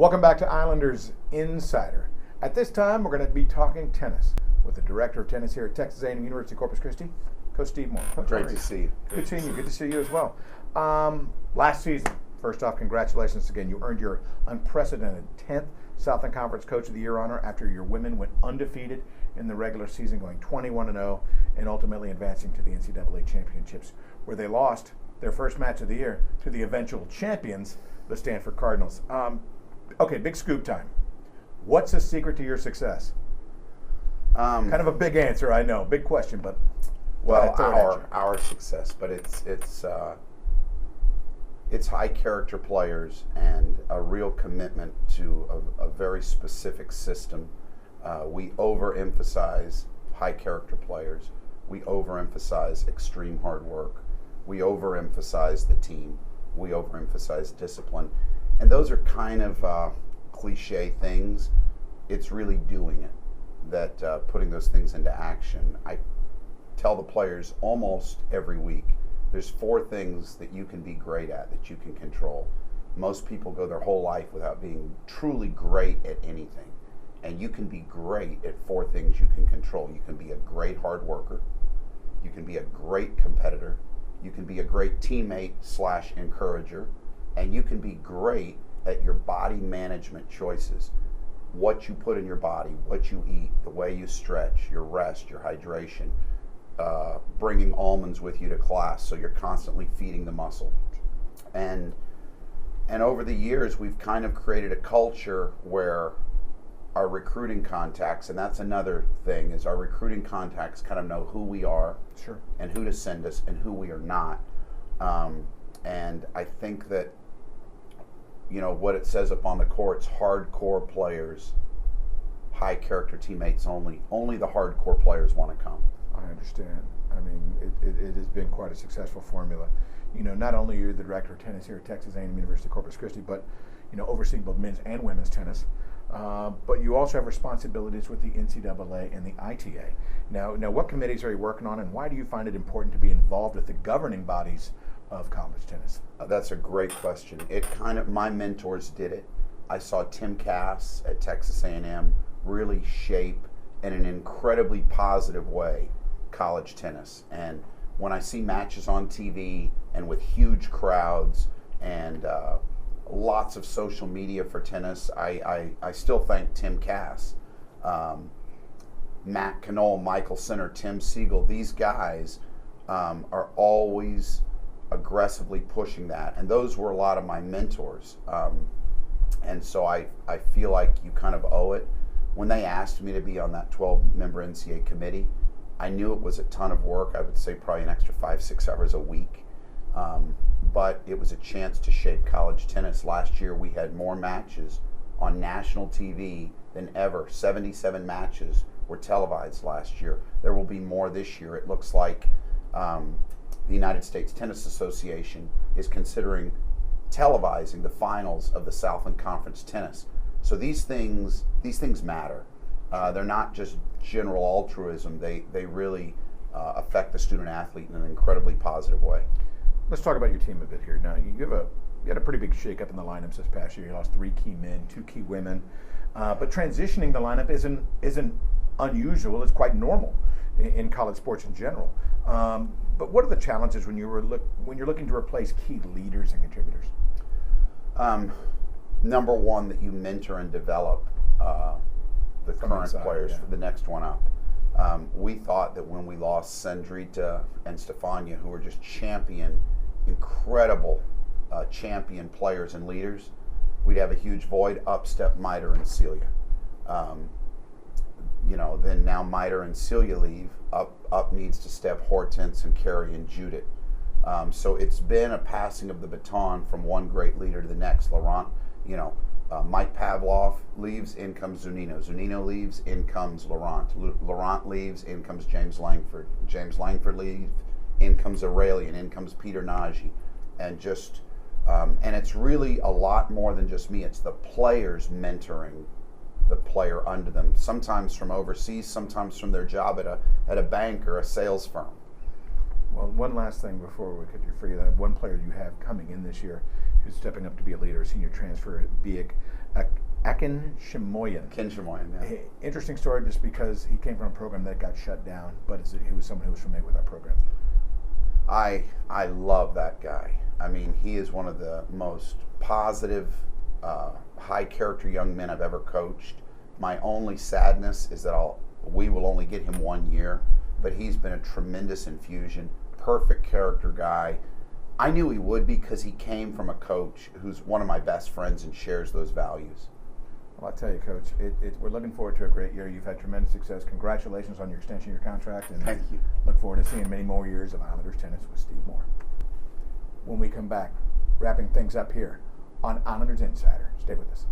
Welcome back to Islanders Insider. At this time, we're going to be talking tennis with the director of tennis here at Texas A&M University Corpus Christi, Coach Steve Moore. Coach, great to see you. Good seeing you. Good to see you as well. Last season, first off, congratulations again. You earned your unprecedented 10th Southland Conference Coach of the Year honor after your women went undefeated in the regular season, going 21-0, and ultimately advancing to the NCAA championships, where they lost their first match of the year to the eventual champions, the Stanford Cardinals. Okay, big scoop time. What's the secret to your success? Kind of a big answer, I know. Big question, but well, our success, but it's high character players and a real commitment to a very specific system. We overemphasize high character players. We overemphasize extreme hard work. We overemphasize the team. We overemphasize discipline. And those are kind of cliche things. It's really doing it, that putting those things into action. I tell the players almost every week, there's 4 things that you can be great at, that you can control. Most people go their whole life without being truly great at anything. And you can be great at 4 things you can control. You can be a great hard worker. You can be a great competitor. You can be a great teammate / encourager. And you can be great at your body management choices. What you put in your body, what you eat, the way you stretch, your rest, your hydration, bringing almonds with you to class so you're constantly feeding the muscle. And over the years, we've kind of created a culture where our recruiting contacts, and that's another thing, is our recruiting contacts kind of know who we are, sure, and who to send us and who we are not. And I think that, you know, what it says up on the court's hardcore players, high character teammates only. Only the hardcore players want to come. I understand. I mean, it has been quite a successful formula. You know, not only are you the director of tennis here at Texas A&M University Corpus Christi, but, you know, overseeing both men's and women's tennis. But you also have responsibilities with the NCAA and the ITA. Now, what committees are you working on, and why do you find it important to be involved with the governing bodies of college tennis? That's a great question. My mentors did it. I saw Tim Cass at Texas A&M really shape in an incredibly positive way college tennis. And when I see matches on TV and with huge crowds and lots of social media for tennis, I still thank Tim Cass, Matt Knoll, Michael Sinner, Tim Siegel. These guys are always aggressively pushing that, and those were a lot of my mentors. And so I feel like you kind of owe it. When they asked me to be on that 12-member NCAA committee, I knew it was a ton of work. I would say probably an extra 5-6 hours a week. But it was a chance to shape college tennis. Last year we had more matches on national TV than ever. 77 matches were televised last year. There will be more this year. It looks like the United States Tennis Association is considering televising the finals of the Southland Conference tennis. So these things matter. They're not just general altruism. They really affect the student athlete in an incredibly positive way. Let's talk about your team a bit here. Now, you had a pretty big shakeup in the lineups this past year. You lost 3 key men, 2 key women, but transitioning the lineup isn't unusual. It's quite normal in college sports in general. But what are the challenges when you're looking to replace key leaders and contributors? Number one, that you mentor and develop the current players for the next one up. We thought that when we lost Sandrita and Stefania, who were just incredible champion players and leaders, we'd have a huge void. Up step Miter and Celia. Then now Miter and Celia leave. Up needs to step Hortense and Carrie and Judith. So it's been a passing of the baton from one great leader to the next. Laurent, Mike Pavlov leaves, in comes Zunino. Zunino leaves, in comes Laurent. Laurent leaves, in comes James Langford. James Langford leaves, in comes Aurelian, in comes Peter Nagy. And and it's really a lot more than just me. It's the players mentoring the player under them, sometimes from overseas, sometimes from their job at a bank or a sales firm. Well, one last thing before we could for you, that one player you have coming in this year who's stepping up to be a leader, senior transfer at Biak, Akin Shimoyan. Yeah. Interesting story, just because he came from a program that got shut down, but he was someone who was familiar with that program. I love that guy. I mean, he is one of the most positive, high character young men I've ever coached. My only sadness is that we will only get him 1 year, but he's been a tremendous infusion, perfect character guy. I knew he would be because he came from a coach who's one of my best friends and shares those values. Well, I'll tell you, Coach, we're looking forward to a great year. You've had tremendous success. Congratulations on your extension of your contract. And Thank you. Look forward to seeing many more years of Islanders tennis with Steve Moore. When we come back, wrapping things up here on Islanders Insider. Stay with us.